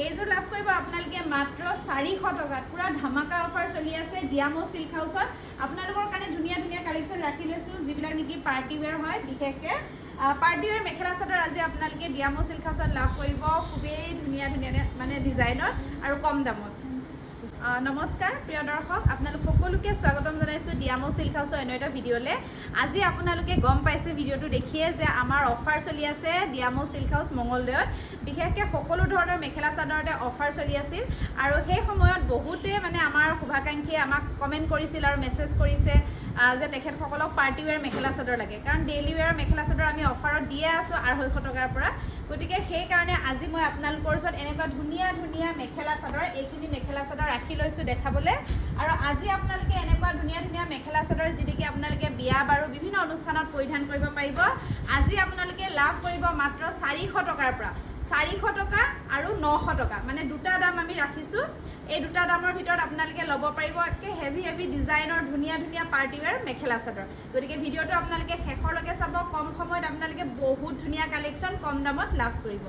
এইযোৰ লাভ কৰিব আপোনালোকে মাত্ৰ 400 টকাত। পুৰা ধামাকা অফাৰ চলি আছে ডিয়ামো চিল্ক হাউচত। আপোনালোকৰ কাৰণে ধুনীয়া ধুনীয়া কালেকশ্যন ৰাখি লৈছোঁ, যিবিলাক নেকি পাৰ্টি ৱেৰ হয়। বিশেষকৈ পাৰ্টি ৱেৰ মেখেলা চাদৰ আজি আপোনালোকে ডিয়ামো চিল্ক হাউচত লাভ কৰিব, খুবেই ধুনীয়া ধুনীয়া মানে ডিজাইনৰ আৰু কম দামত। নমস্কাৰ প্ৰিয় দৰ্শক, আপোনালোক সকলোকে স্বাগতম জনাইছোঁ ডিয়ামো চিল্ক হাউচৰ অন্য এটা ভিডিঅ'লৈ। আজি আপোনালোকে গম পাইছে ভিডিঅ'টো দেখিয়ে যে আমাৰ অফাৰ চলি আছে ডিয়ামো চিল্ক হাউচ মঙলদৈত। বিশেষকৈ সকলো ধৰণৰ মেখেলা চাদৰতে অফাৰ চলি আছিল আৰু সেই সময়ত বহুতে মানে আমাৰ শুভাকাংক্ষীয়ে আমাক কমেণ্ট কৰিছিল আৰু মেছেজ কৰিছে যে তেখেতসকলক পাৰ্টি ৱেৰ মেখেলা চাদৰ লাগে, কাৰণ ডেইলি ৱেৰ মেখেলা চাদৰ আমি অফাৰত দিয়ে আছোঁ 250 টকাৰ পৰা। গতিকে সেইকাৰণে আজি মই আপোনালোকৰ ওচৰত এনেকুৱা ধুনীয়া ধুনীয়া মেখেলা চাদৰ, এইখিনি মেখেলা চাদৰ ৰাখি লৈছোঁ দেখাবলৈ। আৰু আজি আপোনালোকে এনেকুৱা ধুনীয়া ধুনীয়া মেখেলা চাদৰ যি নেকি আপোনালোকে বিয়া বাৰু বিভিন্ন অনুষ্ঠানত পৰিধান কৰিব পাৰিব। আজি আপোনালোকে লাভ কৰিব মাত্ৰ 400 টকাৰ পৰা। 400 টকা আৰু 900 টকা, মানে দুটা দাম আমি ৰাখিছোঁ। এই দুটা দামৰ ভিতৰত আপোনালোকে ল'ব পাৰিব একে হেভি হেভি ডিজাইনৰ ধুনীয়া ধুনীয়া পাৰ্টি ৱেৰ মেখেলা চাদৰ। গতিকে ভিডিঅ'টো আপোনালোকে শেষৰলৈকে চাব। কম সময়ত আপোনালোকে বহুত ধুনীয়া কালেকশ্যন কম দামত লাভ কৰিব।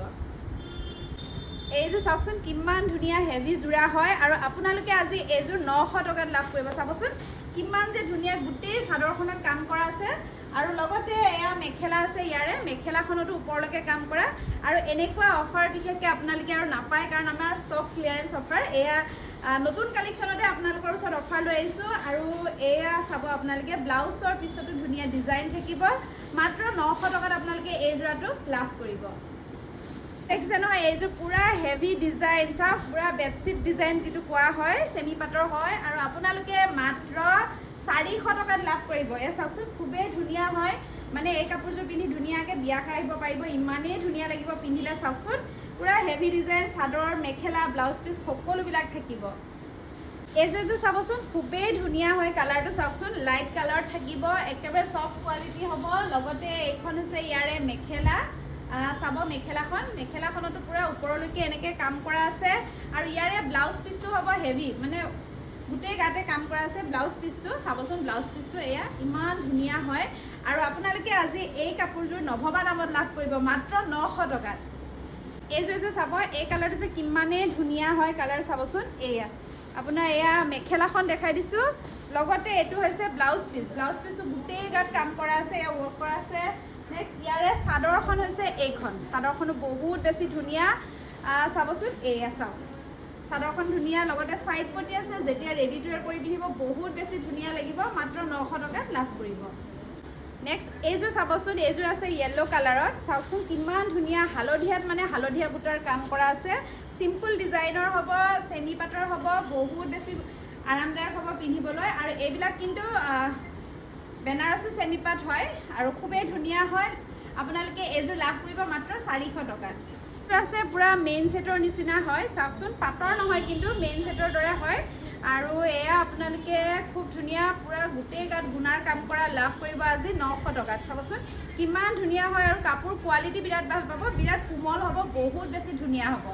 এইযোৰ চাওকচোন কিমান ধুনীয়া হেভি যোৰা হয়, আৰু আপোনালোকে আজি এইযোৰ 900 টকাত লাভ কৰিব। চাবচোন কিমান যে ধুনীয়া গোটেই চাদৰখনত কাম কৰা আছে, আৰু লগতে এয়া মেখেলা আছে, ইয়াৰে মেখেলাখনতো ওপৰলৈকে কাম কৰা। আৰু এনেকুৱা অফাৰ বিশেষকৈ আপোনালোকে আৰু নাপায়, কাৰণ আমাৰ ষ্টক ক্লিয়াৰেঞ্চ অফাৰ। এয়া নতুন কালেকশ্যনতে আপোনালোকৰ ওচৰত অফাৰ লৈ আহিছোঁ। আৰু এয়া চাব আপোনালোকে ব্লাউজৰ পিছতো ধুনীয়া ডিজাইন থাকিব। মাত্ৰ 900 টকাত আপোনালোকে এই যোৰাটো লাভ কৰিব। দেখিছে নহয়, এইযোৰ পূৰা হেভি ডিজাইন, চাওক পূৰা বেডশ্বীট ডিজাইন যিটো কোৱা হয়, চেমি পাটৰ হয়। আৰু আপোনালোকে মাত্ৰ 400 টকাত লাভ কৰিব। এয়া চাওকচোন খুবেই ধুনীয়া হয়, মানে এই কাপোৰযোৰ পিন্ধি ধুনীয়াকৈ বিয়া খাই আহিব পাৰিব, ইমানেই ধুনীয়া লাগিব পিন্ধিলে। চাওকচোন পূৰা heavy design, chador mekhela blouse piece সকলোবিলাক থাকিব। এইযোৰ চাবচোন খুবেই ধুনীয়া হয়, কালাৰটো চাওকচোন লাইট কালাৰ থাকিব, একেবাৰে চফ্ট কোৱালিটি হ'ব। লগতে এইখন হৈছে ইয়াৰে মেখেলা। চাব মেখেলাখনতো পূৰা ওপৰলৈকে এনেকৈ কাম কৰা আছে। আৰু ইয়াৰে ব্লাউজ পিচটো হ'ব হেভি, মানে গোটেই গাতে কাম কৰা আছে ব্লাউজ পিচটো। চাবচোন ব্লাউজ পিচটো এয়া ইমান ধুনীয়া হয়। আৰু আপোনালোকে আজি এই কাপোৰযোৰ নভবা দামত লাভ কৰিব মাত্ৰ 900 টকাত। এইযোৰ চাব, এই কালাৰটো যে কিমানেই ধুনীয়া হয়, কালাৰ চাবচোন। এয়া আপোনাৰ এয়া মেখেলাখন দেখাই দিছোঁ, লগতে এইটো হৈছে ব্লাউজ পিচ। ব্লাউজ পিচটো গোটেই গাত কাম কৰা আছে, এয়া ৱৰ্ক কৰা আছে। নেক্সট ইয়াৰে চাদৰখন হৈছে এইখন, চাদৰখনো বহুত বেছি ধুনীয়া। চাবচোন এয়া চাওক চাদৰখন ধুনীয়া, লগতে ছাইড পটি আছে। যেতিয়া ৰেডি টু ৱেৰ কৰি পিন্ধিব বহুত বেছি ধুনীয়া লাগিব, মাত্ৰ 900 টকাত লাভ কৰিব। নেক্সট এইযোৰ চাবচোন, এইযোৰ আছে য়েল্ল' কালাৰত। চাওকচোন কিমান ধুনীয়া, হালধীয়াত মানে হালধীয়া বুটাৰ কাম কৰা আছে। চিম্পুল ডিজাইনৰ হ'ব, চেমি পাটৰ হ'ব, বহুত বেছি আৰামদায়ক হ'ব পিন্ধিবলৈ। আৰু এইবিলাক কিন্তু বেনাৰসী চেমি পাট হয় আৰু খুবেই ধুনীয়া হয়। আপোনালোকে এইযোৰ লাভ কৰিব মাত্ৰ 400 টকাত। আছে পূৰা মেইন ছেটৰ নিচিনা হয়, চাওকচোন পাটৰ নহয় কিন্তু মেইন ছেটৰ দৰে হয়। আৰু এয়া আপোনালোকে খুব ধুনীয়া পূৰা গোটেই গাত গুণাৰ কাম কৰা লাভ কৰিব আজি 900 টকাত। চাবচোন কিমান ধুনীয়া হয়, আৰু কাপোৰ কোৱালিটি বিৰাট ভাল পাব, বিৰাট কোমল হ'ব, বহুত বেছি ধুনীয়া হ'ব।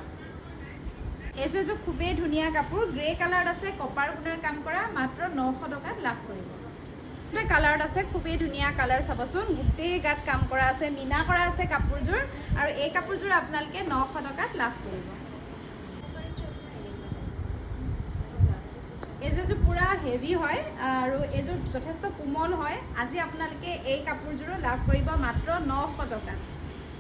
এইযোৰ খুবেই ধুনীয়া কাপোৰ, গ্ৰে কালাৰত আছে, কপাৰ গুণাৰ কাম কৰা, মাত্ৰ 900 টকাত লাভ কৰিব। কালাৰত আছে খুবেই ধুনীয়া কালাৰ, চাবচোন গোটেই গাত কাম কৰা আছে, মিনা কৰা আছে কাপোৰযোৰ। আৰু এই কাপোৰযোৰ আপোনালোকে 900 টকাত লাভ কৰিব। এইযোৰ পূৰা হেভি হয় আৰু এইযোৰ যথেষ্ট কোমল হয়। আজি আপোনালোকে এই কাপোৰযোৰো লাভ কৰিব মাত্ৰ 900 টকাত।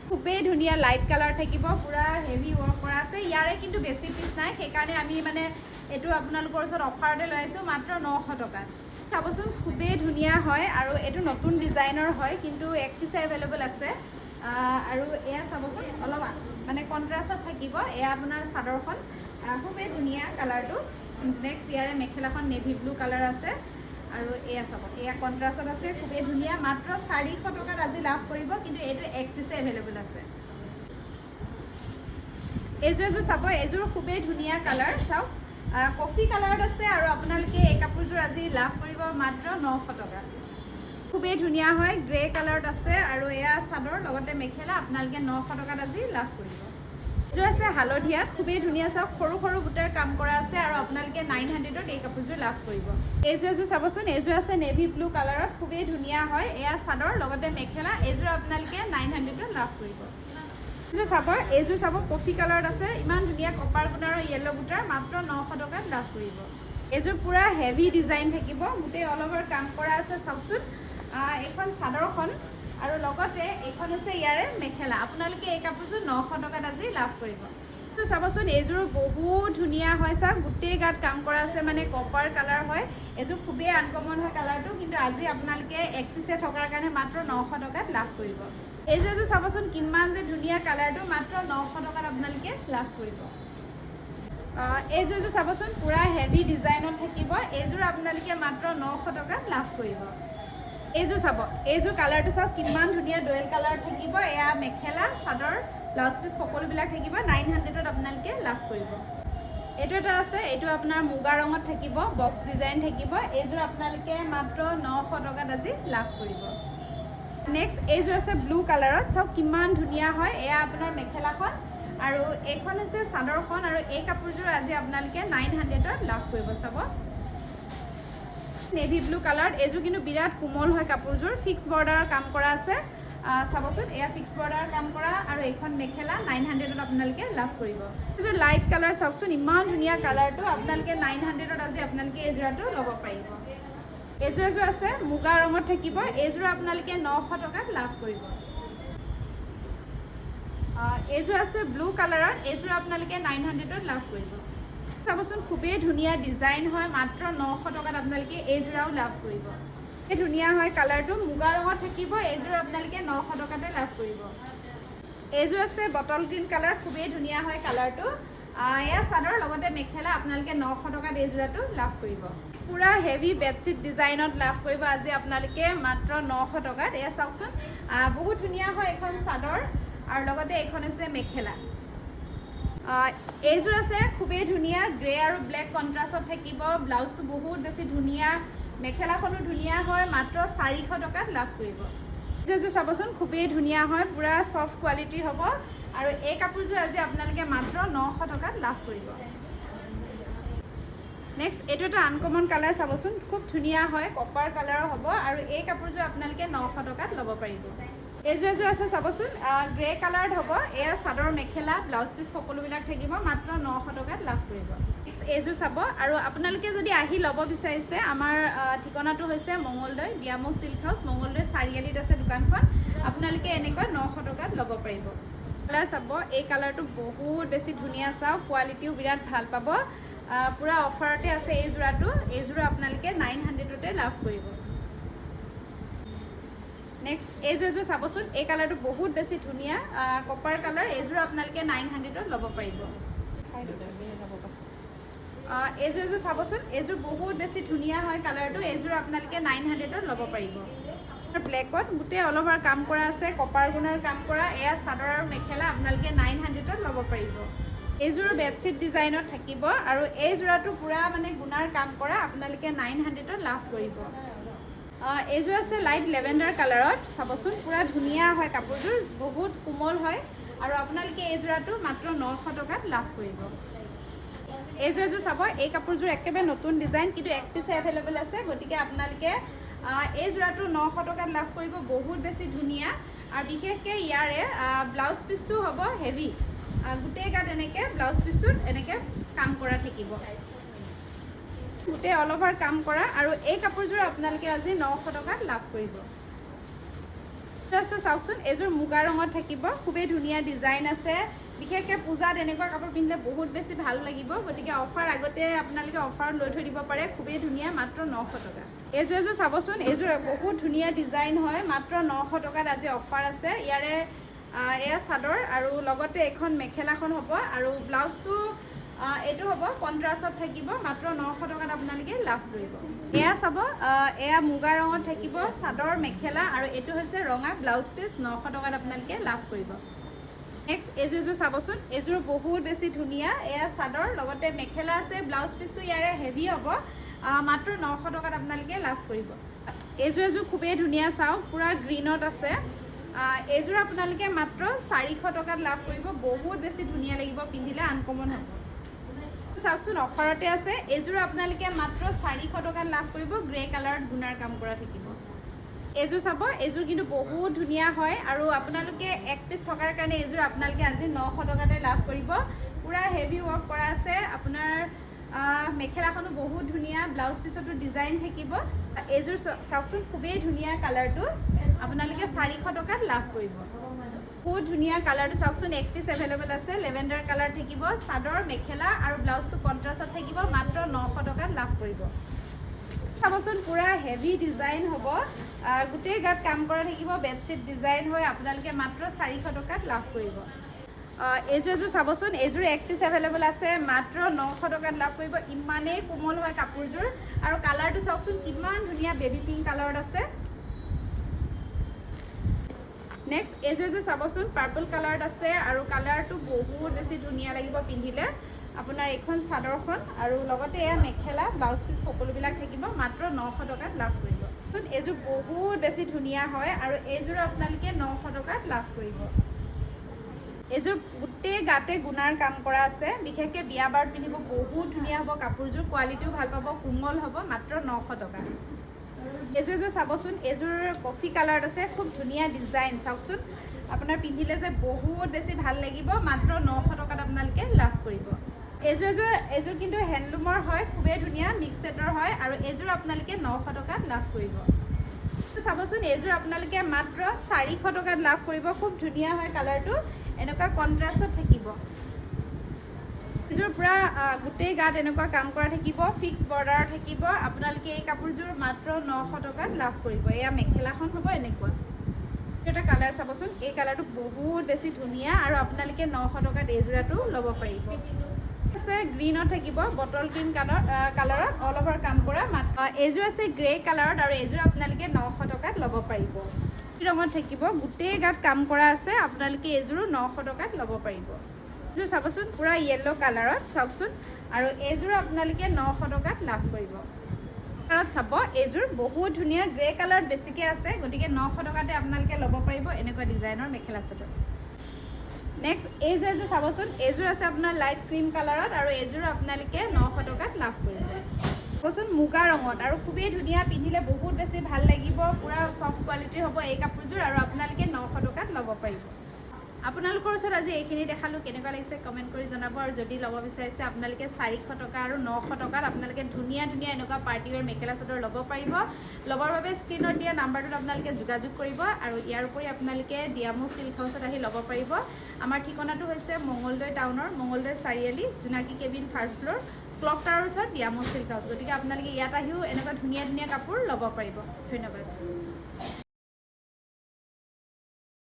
খুবেই ধুনীয়া লাইট কালাৰ থাকিব, পূৰা হেভি ৱৰ্ক কৰা আছে। ইয়াৰে কিন্তু বেছি পিচ নাই, সেইকাৰণে আমি মানে এইটো আপোনালোকৰ ওচৰত অফাৰতে লৈ আহিছোঁ মাত্ৰ 900 টকাত। চাবচোন খুবেই ধুনীয়া হয়, আৰু এইটো নতুন ডিজাইনৰ হয়, কিন্তু এক পিছে এভেইলেবল আছে। আৰু এয়া চাবচোন অলপ মানে কণ্ট্ৰাষ্টত থাকিব। এয়া আপোনাৰ চাদৰখন খুবেই ধুনীয়া কালাৰটো। নেক্সট ইয়াৰে মেখেলাখন নেভি ব্লু কালাৰ আছে। আৰু এয়া চাব, এয়া কণ্ট্ৰাষ্টত আছে, খুবেই ধুনীয়া। মাত্ৰ 400 টকাত আজি লাভ কৰিব, কিন্তু এইটো এক পিছে এভেইলেবল আছে। এইযোৰ চাব, এইযোৰ খুবেই ধুনীয়া কালাৰ, চাওক কফি কালাৰত আছে। আৰু আপোনালোকে এই কাপোৰযোৰ আজি লাভ কৰিব মাত্ৰ 900 টকা। খুবেই ধুনীয়া হয়, গ্ৰে কালাৰত আছে। আৰু এয়া চাদৰ লগতে মেখেলা, আপোনালোকে 900 টকাত আজি লাভ কৰিব। এইযোৰ আছে হালধীয়াত, খুবেই ধুনীয়া, চাওক সৰু সৰু বুটাৰ কাম কৰা আছে। আৰু আপোনালোকে 900ত এই কাপোৰযোৰ লাভ কৰিব। এইযোৰ চাবচোন, এইযোৰ আছে নেভি ব্লু কালাৰত, খুবেই ধুনীয়া হয়। এয়া চাদৰ লগতে মেখেলা, এইযোৰ আপোনালোকে 900ত লাভ কৰিব। চাব এইযোৰ চাব কফি কালাৰত আছে ইমান ধুনীয়া কপাৰ গুণ আৰু য়েল্লো বুটাৰ মাত্ৰ 900 টকাত লাভ কৰিব এইযোৰ পুৰা হেভি ডিজাইন থাকিব গোটেই অল ওভাৰ কাম কৰা আছে চাওকচোন এইখন চাদৰখন আৰু লগতে এইখন আছে ইয়াৰে মেখেলা আপোনালোকে এই কাপোৰযোৰ 900 টকাত আজি লাভ কৰিব চাবচোন এইযোৰ বহুত ধুনীয়া হয় চাওক গোটেই গাত কাম কৰা আছে মানে কপাৰ কালাৰ হয় এইযোৰ খুবেই আনকমন হয় কালাৰটো কিন্তু আজি আপোনালোকে এক পিছে থকাৰ কাৰণে মাত্ৰ 900 টকাত লাভ কৰিব এইযোৰ চাবচোন কিমান যে ধুনীয়া কালাৰটো মাত্ৰ 900 টকাত আপোনালোকে লাভ কৰিব এইযোৰ চাবচোন পুৰা হেভি ডিজাইনত থাকিব এইযোৰ আপোনালোকে মাত্ৰ 900 টকাত লাভ কৰিব এইযোৰ চাব এইযোৰ কালাৰটো চাওক কিমান ধুনীয়া ডুৱেল কালাৰ থাকিব এয়া মেখেলা চাদৰ ব্লাউজ পিচ সকলোবিলাক থাকিব 900ত আপোনালোকে লাভ কৰিব এইটো এটা আছে এইটো আপোনাৰ মুগা ৰঙত থাকিব বক্স ডিজাইন থাকিব এইযোৰ আপোনালোকে মাত্ৰ 900 টকাত আজি লাভ কৰিব নেক্সট এইযোৰ আছে ব্লু কালাৰত চাওক কিমান ধুনীয়া হয় এয়া আপোনাৰ মেখেলাখন আৰু এইখন আছে চাদৰখন আৰু এই কাপোৰযোৰ আজি আপোনালোকে 900ত লাভ কৰিব চাব নেভি ব্লু কালাৰ এইযোৰ কিন্তু বিৰাট কোমল হয় কাপোৰযোৰ ফিক্স বৰ্ডাৰৰ কাম কৰা আছে চাবচোন এয়া ফিক্স বৰ্ডাৰৰ কাম কৰা আৰু এইখন মেখেলা 900ত আপোনালোকে লাভ কৰিব এইযোৰ লাইট কালাৰ চাওকচোন ইমান ধুনীয়া কালাৰটো আপোনালোকে 900ত আজি আপোনালোকে এই যোৰাটো ল'ব পাৰিব এইযোৰ আছে মুগা ৰঙত থাকিব এইযোৰ আপোনালোকে 900 টকাত লাভ কৰিব এইযোৰ আছে ব্লু কালাৰত এইযোৰ আপোনালোকে 900ত লাভ কৰিব চাবচোন খুবেই ধুনীয়া ডিজাইন হয় মাত্ৰ 900 টকাত আপোনালোকে এই যোৰাও লাভ কৰিব এই ধুনীয়া হয় কালাৰটো মুগা ৰঙত থাকিব এইযোৰ আপোনালোকে 900 টকাতে লাভ কৰিব এইযোৰ আছে বটল গ্ৰীণ কালাৰ খুবেই ধুনীয়া হয় কালাৰটো এয়া চাদৰ লগতে মেখেলা আপোনালোকে 900 টকাত এই যোৰাটো লাভ কৰিব পুৰা হেভি বেডশ্বীট ডিজাইনত লাভ কৰিব আজি আপোনালোকে মাত্ৰ 900 টকাত এয়া চাওকচোন বহুত ধুনীয়া হয় এখন চাদৰ আৰু লগতে এইখন আছে মেখেলা এইযোৰ আছে খুবেই ধুনীয়া গ্ৰে আৰু ব্লেক কণ্ট্ৰাষ্টত থাকিব ব্লাউজটো বহুত বেছি ধুনীয়া মেখেলাখনো ধুনীয়া হয় মাত্ৰ 400 টকাত লাভ কৰিব এইযোৰ চাবচোন খুবেই ধুনীয়া হয় পুৰা সফ্ট কোৱালিটিৰ হ'ব আৰু এই কাপোৰযোৰ আজি আপোনালোকে মাত্ৰ 900 টকাত লাভ কৰিব নেক্সট এইটো এটা আনকমন কালাৰ চাবচোন খুব ধুনীয়া হয় কপাৰ কালাৰৰ হ'ব আৰু এই কাপোৰযোৰ আপোনালোকে 900 টকাত ল'ব পাৰিব এইযোৰ আছে চাবচোন গ্ৰে কালাৰত হ'ব এয়া চাদৰ মেখেলা ব্লাউজ পিচ সকলোবিলাক থাকিব মাত্ৰ 900 টকাত লাভ কৰিব এইযোৰ চাব আৰু আপোনালোকে যদি আহি ল'ব বিচাৰিছে আমাৰ ঠিকনাটো হৈছে মঙলদৈ বিয়ামৌ চিল্ক হাউচ মঙলদৈ চাৰিআলিত আছে দোকানখন আপোনালোকে এনেকৈ 900 টকাত ল'ব পাৰিব কালাৰ চাব এই কালাৰটো বহুত বেছি ধুনীয়া চাওক কোৱালিটিও বিৰাট ভাল পাব পুৰা অফাৰতে আছে এই যোৰাটো এইযোৰ আপোনালোকে 900তে লাভ কৰিব নেক্সট এইযোৰ চাবচোন এই কালাৰটো বহুত বেছি ধুনীয়া কপাৰ কালাৰ এইযোৰ আপোনালোকে 900ত ল'ব পাৰিব এইযোৰ চাবচোন এইযোৰ বহুত বেছি ধুনীয়া হয় কালাৰটো এইযোৰ আপোনালোকে 900ত ল'ব পাৰিব ব্লেকত গোটেই অল ওভাৰ কাম কৰা আছে কপাৰ গুণৰ কাম কৰা এয়া চাদৰ আৰু মেখেলা আপোনালোকে 900ত ল'ব পাৰিব এইযোৰ বেডশ্বীট ডিজাইনত থাকিব আৰু এই যোৰাটো পুৰা মানে গুণাৰ কাম কৰা আপোনালোকে 900ত লাভ কৰিব এইযোৰ আছে লাইট লেভেণ্ডাৰ কালাৰত চাবচোন পুৰা ধুনীয়া হয় কাপোৰযোৰ বহুত কোমল হয় আৰু আপোনালোকে এই যোৰাটো মাত্ৰ 900 টকাত লাভ কৰিব এইযোৰ চাব এই কাপোৰযোৰ একেবাৰে নতুন ডিজাইন কিন্তু এক পিছে এভেইলেবল আছে গতিকে আপোনালোকে এই যোৰাটো 900 টকাত লাভ কৰিব বহুত বেছি ধুনীয়া আৰু বিশেষকৈ ইয়াৰে ব্লাউজ পিচটো হ'ব হেভি গোটেই গাত এনেকৈ ব্লাউজ পিচটোত এনেকৈ কাম কৰা থাকিব গোটেই অল ওভাৰ কাম কৰা আৰু এই কাপোৰযোৰ আপোনালোকে আজি 900 টকাত লাভ কৰিব আছে চাওকচোন এইযোৰ মুগা ৰঙত থাকিব খুবেই ধুনীয়া ডিজাইন আছে বিশেষকৈ পূজাত এনেকুৱা কাপোৰ পিন্ধিলে বহুত বেছি ভাল লাগিব গতিকে অফাৰ আগতে আপোনালোকে অফাৰত লৈ থৈ দিব পাৰে খুবেই ধুনীয়া মাত্ৰ 900 টকা এইযোৰ চাবচোন এইযোৰ বহুত ধুনীয়া ডিজাইন হয় মাত্ৰ 900 টকাত আজি অফাৰ আছে ইয়াৰে এয়া চাদৰ আৰু লগতে এখন মেখেলাখন হ'ব আৰু ব্লাউজটো এইটো হ'ব কণ্ট্ৰাষ্টত থাকিব মাত্ৰ 900 টকাত আপোনালোকে লাভ কৰিব এয়া চাব এয়া মুগা ৰঙত থাকিব চাদৰ মেখেলা আৰু এইটো হৈছে ৰঙা ব্লাউজ পিচ 900 টকাত আপোনালোকে লাভ কৰিব নেক্সট এইযোৰ চাবচোন এইযোৰ বহুত বেছি ধুনীয়া এয়া চাদৰ লগতে মেখেলা আছে ব্লাউজ পিচটো ইয়াৰে হেভি হ'ব মাত্ৰ 900 টকাত আপোনালোকে লাভ কৰিব এইযোৰ খুবেই ধুনীয়া চাওক পুৰা গ্ৰীণত আছে এইযোৰ আপোনালোকে মাত্ৰ 400 টকাত লাভ কৰিব বহুত বেছি ধুনীয়া লাগিব পিন্ধিলে আনকমন হ'ব চাওকচোন অফাৰতে আছে এইযোৰ আপোনালোকে মাত্ৰ 400 টকাত লাভ কৰিব গ্ৰে কালাৰত গুণাৰ কাম কৰা থাকিব এইযোৰ চাব, এইযোৰ কিন্তু বহুত ধুনীয়া হয় আৰু আপোনালোকে এক পিচ থকাৰ কাৰণে এইযোৰ আপোনালোকে আজি 900 টকাতে লাভ কৰিব। পুৰা হেভি ৱৰ্ক কৰা আছে। আপোনাৰ মেখেলাখনো বহুত ধুনীয়া, ব্লাউজ পিছতো ডিজাইন থাকিব। এইযোৰ চাওকচোন, খুবেই ধুনীয়া কালাৰটো, আপোনালোকে 400 টকাত লাভ কৰিব। বহুত ধুনীয়া কালাৰটো চাওকচোন, এক পিচ এভেইলেবল আছে। লেভেণ্ডাৰ কালাৰ থাকিব, চাদৰ মেখেলা আৰু ব্লাউজটো কণ্ট্ৰাষ্টত থাকিব, মাত্ৰ 900 টকাত লাভ কৰিব। চাবচোন, পুৰা হেভি ডিজাইন হ'ব, গোটেই গাত কাম কৰা থাকিব, বেডশ্বীট ডিজাইন হয়, আপোনালোকে মাত্ৰ 400 টকাত লাভ কৰিব। এইযোৰ চাবচোন, এইযোৰ এক পিচ এভেইলেবল আছে, মাত্ৰ 900 টকাত লাভ কৰিব। ইমানেই কোমল হয় কাপোৰযোৰ আৰু কালাৰটো চাওকচোন, কিমান ধুনীয়া বেবী পিংক কালাৰত আছে। নেক্সট এইযোৰ চাবচোন, পাৰ্পল কালাৰত আছে আৰু কালাৰটো বহুত বেছি ধুনীয়া লাগিব পিন্ধিলে। আপোনাৰ এইখন চাদৰখন আৰু লগতে এয়া মেখেলা, ব্লাউজ পিচ সকলোবিলাক থাকিব, মাত্ৰ 900 টকাত লাভ কৰিব। এইযোৰ বহুত বেছি ধুনীয়া হয় আৰু এইযোৰ আপোনালোকে 900 টকাত লাভ কৰিব। এইযোৰ গোটেই গাতে গুণাৰ কাম কৰা আছে, বিশেষকৈ বিয়া বাৰত পিন্ধিব বহুত ধুনীয়া হ'ব কাপোৰযোৰ, কোৱালিটিও ভাল পাব, কোমল হ'ব, মাত্ৰ 900 টকা। এইযোৰ চাবচোন, এইযোৰ কফি কালাৰত আছে, খুব ধুনীয়া ডিজাইন চাওকচোন, আপোনাৰ পিন্ধিলে যে বহুত বেছি ভাল লাগিব, মাত্ৰ 900 টকাত আপোনালোকে লাভ কৰিব। এইযোৰ কিন্তু হেণ্ডলুমৰ হয়, খুবেই ধুনীয়া, মিক্স ছেটৰ হয় আৰু এইযোৰ আপোনালোকে 900 টকাত লাভ কৰিব। চাবচোন, এইযোৰ আপোনালোকে মাত্ৰ 400 টকাত লাভ কৰিব। খুব ধুনীয়া হয় কালাৰটো, এনেকুৱা কণ্ট্ৰাষ্টত থাকিব। এইযোৰ পূৰা গোটেই গাত এনেকুৱা কাম কৰা থাকিব, ফিক্স বৰ্ডাৰ থাকিব, আপোনালোকে এই কাপোৰযোৰ মাত্ৰ 900 টকাত লাভ কৰিব। এয়া মেখেলাখন হ'ব এনেকুৱা। এটা কালাৰ চাবচোন, এই কালাৰটো বহুত বেছি ধুনীয়া আৰু আপোনালোকে 900 টকাত এইযোৰাটো ল'ব পাৰিব। আছে গ্ৰীণত থাকিব, বটল গ্ৰীণ কালাৰত অল অভাৰ কাম কৰা। এইযোৰ আছে গ্ৰে কালাৰত আৰু এইযোৰ আপোনালোকে 900 টকাত ল'ব পাৰিব। ৰঙত থাকিব, গোটেই গাত কাম কৰা আছে, আপোনালোকে এইযোৰো 900 টকাত ল'ব পাৰিব। এইযোৰ চাবচোন, পূৰা য়েল্ল' কালাৰত চাওকচোন আৰু এইযোৰ আপোনালোকে 900 টকাত লাভ কৰিব। কালাৰত চাব, এইযোৰ বহুত ধুনীয়া, গ্ৰে কালাৰত বেছিকৈ আছে, গতিকে 900 টকাতে আপোনালোকে ল'ব পাৰিব এনেকুৱা ডিজাইনৰ মেখেলা চাদৰ। নেক্সট এইযোৰ চাবচোন, এইযোৰ আছে আপোনাৰ লাইট ক্ৰীম কালাৰত আৰু এইযোৰ আপোনালোকে 900 টকাত লাভ কৰিব। চাবচোন, মুগা ৰঙত আৰু খুবেই ধুনীয়া, পিন্ধিলে বহুত বেছি ভাল লাগিব, পূৰা চফ্ট কোৱালিটিৰ হ'ব এই কাপোৰযোৰ আৰু আপোনালোকে 900 টকাত ল'ব পাৰিব। আপোনালোকৰ ওচৰত আজি এইখিনি দেখালোঁ, কেনেকুৱা লাগিছে কমেণ্ট কৰি জনাব আৰু যদি ল'ব বিচাৰিছে আপোনালোকে 400 টকা আৰু 900 টকাত আপোনালোকে ধুনীয়া ধুনীয়া এনেকুৱা পাৰ্টি ৱেৰ মেখেলা চাদৰ ল'ব পাৰিব। ল'বৰ বাবে স্ক্ৰীণত দিয়া নাম্বাৰটোত আপোনালোকে যোগাযোগ কৰিব আৰু ইয়াৰ উপৰি আপোনালোকে ডিয়ামো চিল্ক হাউচত আহি ল'ব পাৰিব। আমাৰ ঠিকনাটো হৈছে মঙলদৈ টাউনৰ মঙলদৈ চাৰিআলি, জোনাকী কেবিন ফাৰ্ষ্ট ফ্ল'ৰ, ক্লক টাৱাৰৰ ওচৰত ডিয়ামো চিল্ক হাউচ। গতিকে আপোনালোকে ইয়াত আহিও এনেকুৱা ধুনীয়া ধুনীয়া কাপোৰ ল'ব পাৰিব। ধন্যবাদ।